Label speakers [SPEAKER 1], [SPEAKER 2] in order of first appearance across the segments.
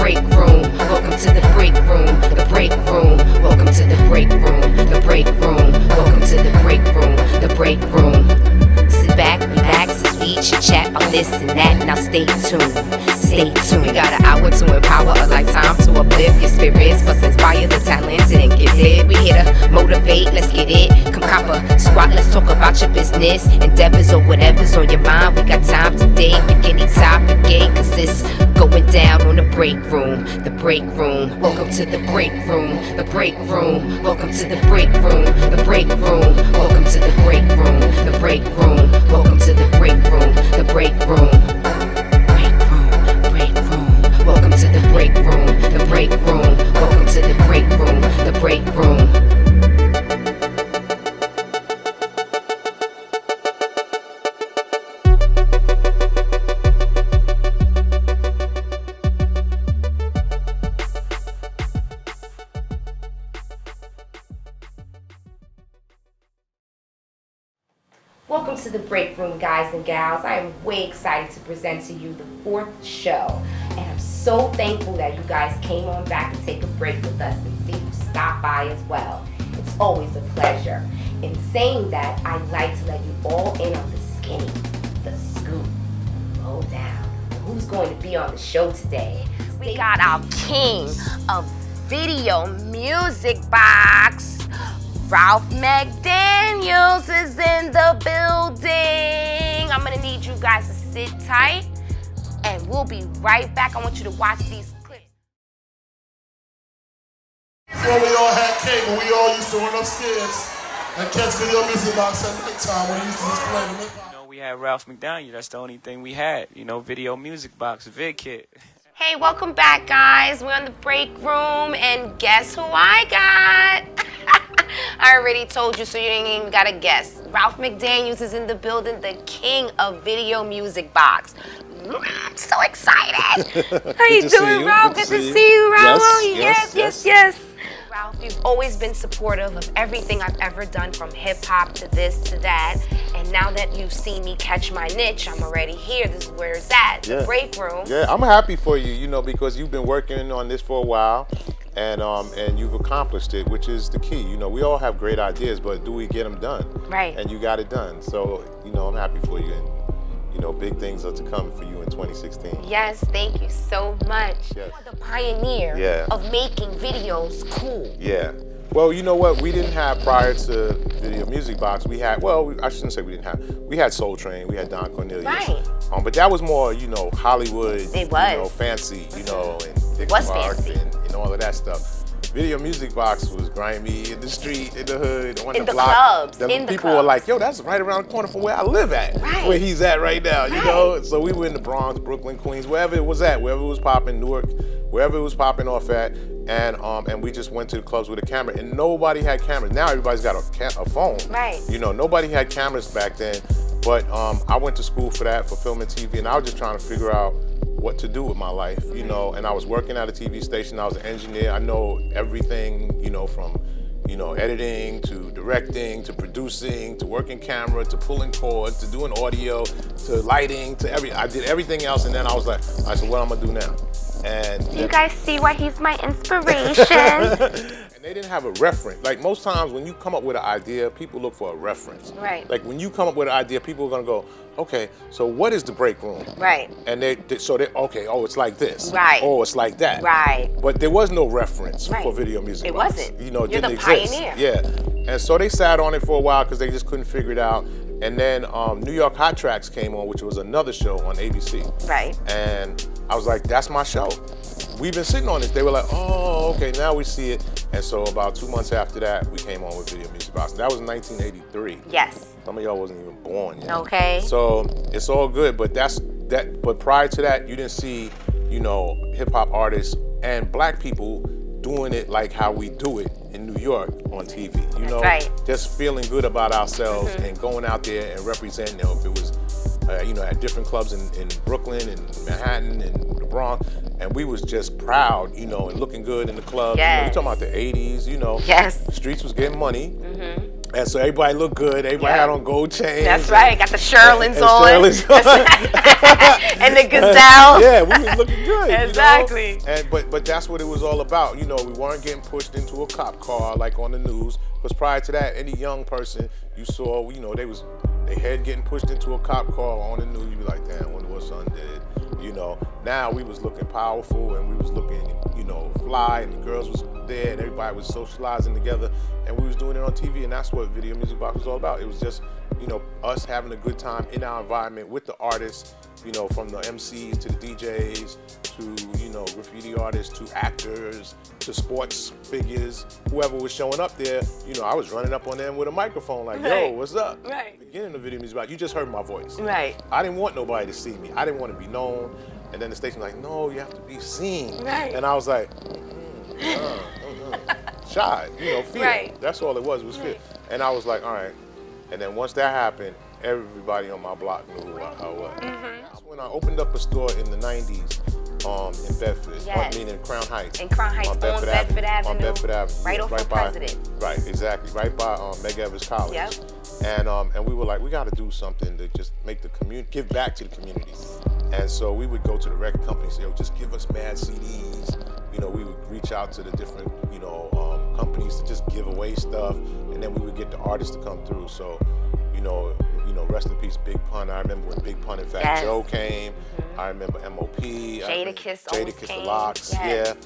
[SPEAKER 1] break room. Welcome to the break room. The break room. Welcome to the break room. The break room. Welcome to the break room. The break room. Sit back, relax, as we chit-chat about this and that. Now stay tuned. Stay tuned. We got an hour to empower, a lifetime to uplift your spirits, plus inspire the talented and gifted. We here to motivate, let's get it. Come cop a squat, let's talk about your business, endeavors or whatever's on your mind. We got time today, pick any topic, cause it's going down on the break room. The break room. Welcome to the break room. The break room. Welcome to the break room. The break room. Welcome to the break room. The break room. Welcome to the break room. The break room. Welcome to the break room, the break room. Welcome to the break room, the break room. Welcome to the break room, guys and gals. I am way excited to present to you the 4th show. And I'm so thankful that you guys came on back to take a break with us and see you stop by as well. It's always a pleasure. In saying that, I'd like to let you all in on the skinny, the scoop, low down. Who's going to be on the show today? We got our king of video music box. Ralph McDaniels is in the building. I'm gonna need you guys to sit tight and we'll be right back. I want you to watch these clips.
[SPEAKER 2] Before we all had cable, we all used to run upstairs and catch video music box at nighttime when we used to just play the hip-hop.
[SPEAKER 3] You know, we had Ralph McDaniels. That's the only thing we had. You know, video music box, vid kit.
[SPEAKER 1] Hey, welcome back, guys. We're in the break room, and guess who I got? I already told you, so you ain't even gotta guess. Ralph McDaniels is in the building, the king of video music box. I'm so excited. How you doing, Ralph? Good to see you, Ralph. Yes. Ralph, you've always been supportive of everything I've ever done, from hip-hop to this to that. And now that you've seen me catch my niche, I'm already here. This is where it's at, the break room.
[SPEAKER 4] Yeah, I'm happy for you, you know, because you've been working on this for a while. And you've accomplished it, which is the key. You know, we all have great ideas, but do we get them done?
[SPEAKER 1] Right.
[SPEAKER 4] And you got it done. So, you know, I'm happy for you. And, you know, big things are to come for you in 2016.
[SPEAKER 1] Yes, thank you so much.
[SPEAKER 4] Yes.
[SPEAKER 1] You're the pioneer of making videos cool.
[SPEAKER 4] Yeah. Well, you know what? We didn't have, prior to Video Music Box, we had, well, I shouldn't say we didn't have. We had Soul Train, we had Don Cornelius.
[SPEAKER 1] Right.
[SPEAKER 4] But that was more, you know, Hollywood.
[SPEAKER 1] It was.
[SPEAKER 4] You know, fancy, you know, and Dick
[SPEAKER 1] Was
[SPEAKER 4] Clark
[SPEAKER 1] fancy.
[SPEAKER 4] and all of that stuff. Video Music Box was grimy, in the street, in the hood, on
[SPEAKER 1] in
[SPEAKER 4] the
[SPEAKER 1] the
[SPEAKER 4] block.
[SPEAKER 1] clubs,
[SPEAKER 4] People were like, yo, that's right around the corner from where I live at.
[SPEAKER 1] Right.
[SPEAKER 4] Where he's at right now, you know? So we were in the Bronx, Brooklyn, Queens, wherever it was at, wherever it was popping, Newark, wherever it was popping off at. And we just went to the clubs with a camera, and nobody had cameras. Now everybody's got a phone.
[SPEAKER 1] Right.
[SPEAKER 4] You know, nobody had cameras back then. But I went to school for that, for film and TV, and I was just trying to figure out what to do with my life, you know, and I was working at a TV station. I was an engineer. I know everything, you know, from, you know, editing to directing to producing to working camera to pulling cords to doing audio to lighting to I did everything else, and then I was like, I said, what am I gonna do now? And
[SPEAKER 1] you guys see why he's my inspiration?
[SPEAKER 4] And they didn't have a reference. Like most times when you come up with an idea, people look for a reference.
[SPEAKER 1] Right.
[SPEAKER 4] Like when you come up with an idea, people are gonna go, okay, so what is the break room?
[SPEAKER 1] Right.
[SPEAKER 4] And okay, oh, it's like this.
[SPEAKER 1] Right.
[SPEAKER 4] Oh, it's like that.
[SPEAKER 1] Right.
[SPEAKER 4] But there was no reference for video music.
[SPEAKER 1] It wasn't.
[SPEAKER 4] You know, it
[SPEAKER 1] You're
[SPEAKER 4] didn't
[SPEAKER 1] the
[SPEAKER 4] exist.
[SPEAKER 1] pioneer.
[SPEAKER 4] Yeah. And so they sat on it for a while because they just couldn't figure it out. And then New York Hot Tracks came on, which was another show on ABC.
[SPEAKER 1] Right.
[SPEAKER 4] And I was like, that's my show. We've been sitting on it. They were like, oh, okay, now we see it. And so about 2 months after that, we came on with Video Music Box. That was 1983.
[SPEAKER 1] Yes.
[SPEAKER 4] Some of y'all wasn't even born yet.
[SPEAKER 1] Okay.
[SPEAKER 4] So it's all good, but but prior to that, you didn't see, you know, hip hop artists and black people doing it like how we do it in New York on TV. You know, just feeling good about ourselves and going out there and representing. You know, if it was, you know, at different clubs in Brooklyn and Manhattan and the Bronx, and we was just proud, you know, and looking good in the club.
[SPEAKER 1] Yes.
[SPEAKER 4] You know, you're talking about the 80s, you know.
[SPEAKER 1] Yes.
[SPEAKER 4] The streets was getting money. And so everybody looked good. Everybody had on gold chains.
[SPEAKER 1] That's right. Got the Sherlins on.
[SPEAKER 4] Shirley's
[SPEAKER 1] And the gazelles.
[SPEAKER 4] Yeah, we was looking good.
[SPEAKER 1] Exactly.
[SPEAKER 4] You know? And but that's what it was all about. You know, we weren't getting pushed into a cop car like on the news. Because prior to that, any young person you saw, you know, they head getting pushed into a cop car on the news. You'd be like, damn, wonder what son did. You know, now we was looking powerful and we was looking, you know, fly, and the girls was there and everybody was socializing together, and we was doing it on TV, and that's what Video Music Box was all about. It was just, you know, us having a good time in our environment with the artists, you know, from the MCs to the DJs to, you know, graffiti artists to actors to sports figures, whoever was showing up there, you know, I was running up on them with a microphone like, yo, what's up?
[SPEAKER 1] Right.
[SPEAKER 4] Beginning of Video Music Box, you just heard my voice.
[SPEAKER 1] Right.
[SPEAKER 4] I didn't want nobody to see me. I didn't want to be known. And then the station was like, no, you have to be seen.
[SPEAKER 1] Right.
[SPEAKER 4] And I was like, shy, you know, fear.
[SPEAKER 1] Right.
[SPEAKER 4] That's all it was fear. And I was like, all right. And then once that happened, everybody on my block knew who I was. That's when I opened up a store in the 90s in Bedford.
[SPEAKER 1] Yes.
[SPEAKER 4] Meaning Crown Heights.
[SPEAKER 1] In Crown Heights, on Bedford Avenue.
[SPEAKER 4] On Bedford Avenue.
[SPEAKER 1] Right off of
[SPEAKER 4] by,
[SPEAKER 1] President.
[SPEAKER 4] Right, exactly. Right by Meg Evers College.
[SPEAKER 1] Yep.
[SPEAKER 4] And we were like, we got to do something to just make the community, give back to the community. And so we would go to the record company and say, yo, just give us mad CDs. You know, we would reach out to the different, you know, companies to just give away stuff, and then we would get the artists to come through. So, you know, rest in peace, Big Pun. I remember when Big Pun and Fat Joe came. I remember MOP.
[SPEAKER 1] Jadakiss
[SPEAKER 4] the Locks.
[SPEAKER 1] Yes.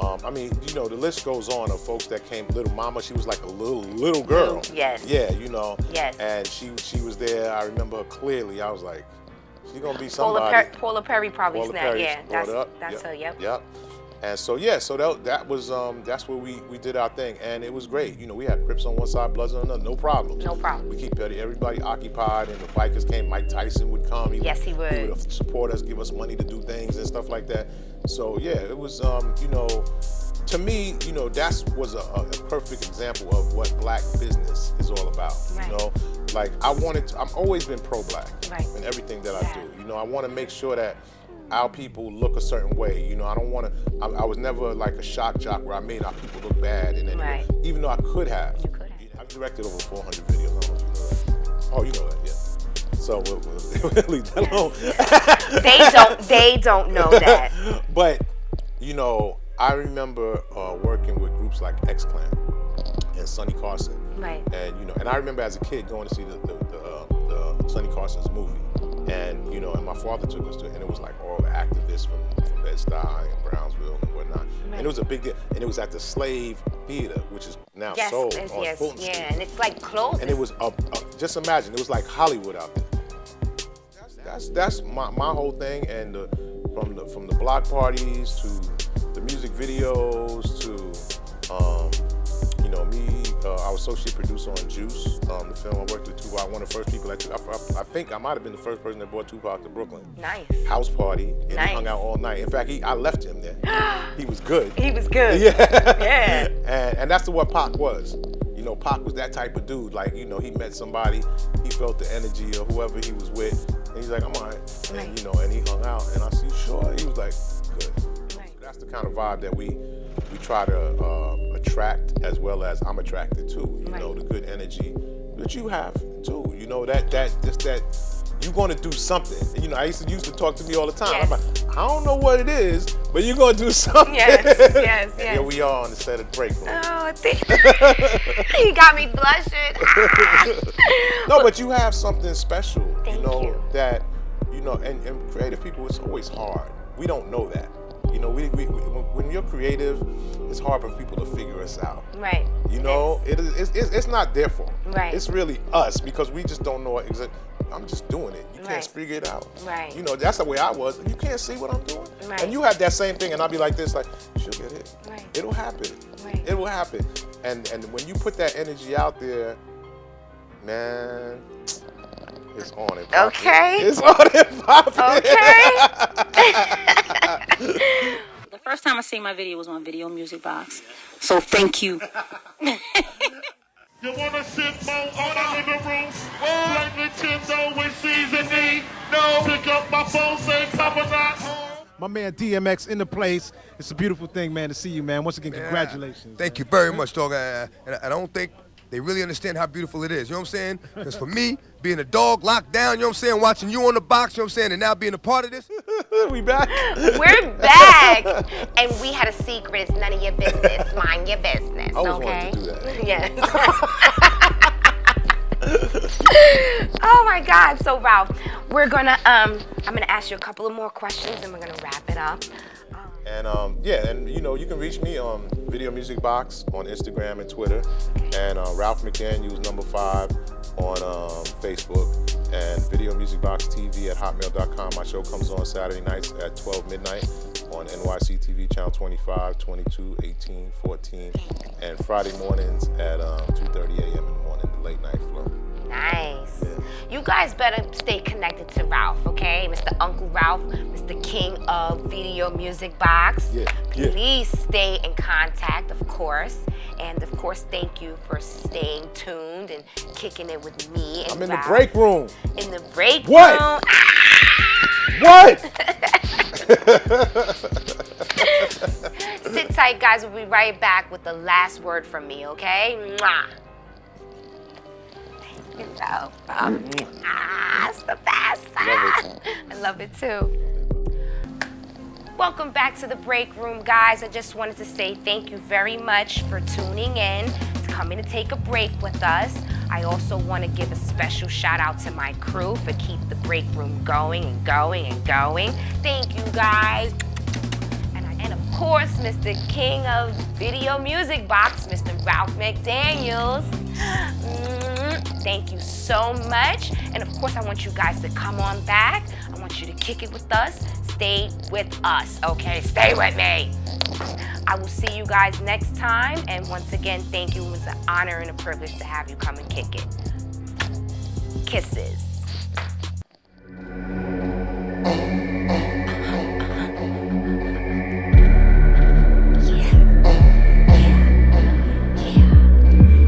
[SPEAKER 4] Yeah. I mean, you know, the list goes on of folks that came. Little Mama, she was like a little girl.
[SPEAKER 1] Yes.
[SPEAKER 4] Yeah, you know.
[SPEAKER 1] Yes.
[SPEAKER 4] And she was there. I remember her clearly. I was like, she's gonna be somebody.
[SPEAKER 1] Paula Perry probably
[SPEAKER 4] Paula
[SPEAKER 1] snapped.
[SPEAKER 4] Perry
[SPEAKER 1] Yeah,
[SPEAKER 4] brought it up.
[SPEAKER 1] that's her. Yep.
[SPEAKER 4] Yep. And so yeah, so that was that's where we did our thing, and it was great. You know, we had Crips on one side, Bloods on another, no problem.
[SPEAKER 1] No problem.
[SPEAKER 4] We keep everybody occupied, and the bikers came. Mike Tyson would come.
[SPEAKER 1] Yes, he would.
[SPEAKER 4] He would support us, give us money to do things and stuff like that. So yeah, it was you know, to me, you know, that was a perfect example of what black business is all about.
[SPEAKER 1] Right.
[SPEAKER 4] You know, like I've always been pro-black in everything that I do. You know, I want to make sure that our people look a certain way. You know, I don't want to, I was never like a shock jock where I made our people look bad in any way, even though I could have.
[SPEAKER 1] You could have.
[SPEAKER 4] I've directed over 400 videos. I don't know if you know that. Oh, you know that, yeah. So we'll leave that alone.
[SPEAKER 1] They don't know that.
[SPEAKER 4] But, you know, I remember working with groups like X-Clan and Sonny Carson.
[SPEAKER 1] Right.
[SPEAKER 4] And, you know, and I remember as a kid going to see the Sonny Carson's movie. And, you know, and my father took us to it, and it was like all the activists from Bed-Stuy and Brownsville and whatnot. Right. And it was a big deal. And it was at the Slave Theater, which is now sold on Fulton Street.
[SPEAKER 1] Yeah, and it's like closed.
[SPEAKER 4] And it was, just imagine, it was like Hollywood out there. That's my whole thing. And from the block parties to the music videos to, you know, me, I was associate producer on Juice, the film I worked with Tupac. One of the first people I think I might have been the first person that brought Tupac to Brooklyn. Nice. House party, and he hung out all night. In fact, I left him there. He was good.
[SPEAKER 1] He was good.
[SPEAKER 4] Yeah.
[SPEAKER 1] Yeah.
[SPEAKER 4] And that's what Pac was. You know, Pac was that type of dude. Like, you know, he met somebody, he felt the energy of whoever he was with, and he's like, I'm all right. And, you know, and he hung out, and I said, sure? He was like, good. Right. That's the kind of vibe that we try to attract, as well as I'm attracted to. You know, the good energy that you have too. You know, that you're going to do something. You know, I used to talk to me all the time.
[SPEAKER 1] Yes.
[SPEAKER 4] I'm like, I don't know what it is, but you're going to do something.
[SPEAKER 1] Yes.
[SPEAKER 4] And here we are on the set of the break room.
[SPEAKER 1] Oh, you got me blushing.
[SPEAKER 4] No, but you have something special.
[SPEAKER 1] Thank you.
[SPEAKER 4] That, you know, and creative people, it's always hard. We don't know that. You know, when you're creative, it's hard for people to figure us out. Right. You know, it's not their fault. Right. It's really us, because we just don't know exactly. I'm just doing it. You can't figure it out. Right. You know, that's the way I was. You can't see what I'm doing. Right. And you have that same thing, and I'll be like this, like, she'll get it. Right. It'll happen. Right. It will happen. And when you put that energy out there, man, it's on and popping. Okay. It's on and popping.
[SPEAKER 5] Okay. The first time I seen my video was on Video Music Box. So thank you.
[SPEAKER 2] You wanna sit more on the living room? Like Nintendo with season E? No. Pick up my phone, say Papa not home.
[SPEAKER 6] My man DMX in the place. It's a beautiful thing, man, to see you, man. Once again, congratulations.
[SPEAKER 7] Thank you very much, dog. And I don't think they really understand how beautiful it is. You know what I'm saying? Because for me, being a dog locked down, you know what I'm saying, watching you on the box, you know what I'm saying, and now being a part of this.
[SPEAKER 4] We back?
[SPEAKER 8] We're back. And we had a secret. It's none of your business. Mind your business,
[SPEAKER 4] I always
[SPEAKER 8] okay?
[SPEAKER 4] wanted to do that.
[SPEAKER 8] Yes. Oh my God. So Ralph, we're gonna I'm gonna ask you a couple of more questions and we're gonna wrap it up.
[SPEAKER 4] And yeah, and you know, you can reach me on Video Music Box on Instagram and Twitter, and Ralph McDaniels #5 on Facebook, and Video Music Box TV at hotmail.com. My show comes on Saturday nights at 12 midnight on NYC TV channel 25, 22, 18, 14, and Friday mornings at 2:30 a.m. in the morning, the late night flow.
[SPEAKER 8] Nice.
[SPEAKER 4] Yeah.
[SPEAKER 8] You guys better stay connected to Ralph, okay? Mr. Uncle Ralph, Mr. King of Video Music Box.
[SPEAKER 4] Yeah.
[SPEAKER 8] Please stay in contact, of course. And of course, thank you for staying tuned and kicking it with me and
[SPEAKER 4] I'm in
[SPEAKER 8] Ralph.
[SPEAKER 4] the break room.
[SPEAKER 8] In the break
[SPEAKER 4] What?
[SPEAKER 8] room.
[SPEAKER 4] What?
[SPEAKER 8] Sit tight, guys. We'll be right back with the last word from me, okay? Mwah. Thank you, Ralph. It's the best. I love it too. Welcome back to the break room, guys. I just wanted to say thank you very much for tuning in, coming to take a break with us. I also want to give a special shout out to my crew for keep the break room going and going and going. Thank you, guys. And of course, Mr. King of Video Music Box, Mr. Ralph McDaniels. Thank you so much. And of course, I want you guys to come on back. I want you to kick it with us. Stay with us, okay? Stay with me. I will see you guys next time. And once again, thank you. It was an honor and a privilege to have you come and kick it. Kisses.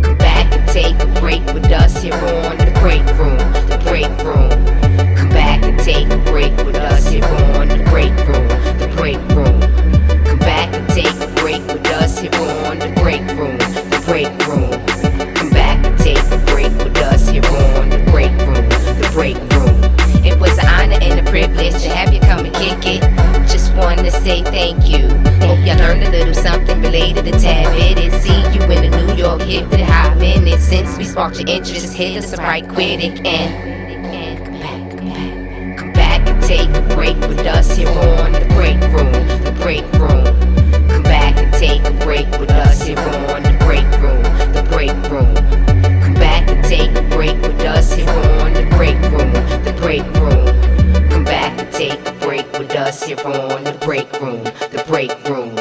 [SPEAKER 1] Come back and take a break with us here on the break room, the break room. Come back and take a break with us here on the break room, the break room. Come back and take a break with us here on the break room, the break room. Come back and take a break with us here on the break room, the break room. It was an honor and a privilege to have you come and kick it. Just wanted to say thank you. Hope you learned a little something related to Tab It and see you in the New York hit with a hot minute. Since we sparked your interest, hit us right quick and come back and take a break with us here on the break room, the break room. Come back and take a break with us here on the break room, the break room. Come back and take a break with us here on the break room, the break room. Come back and take a break with us here on the break room, the break room.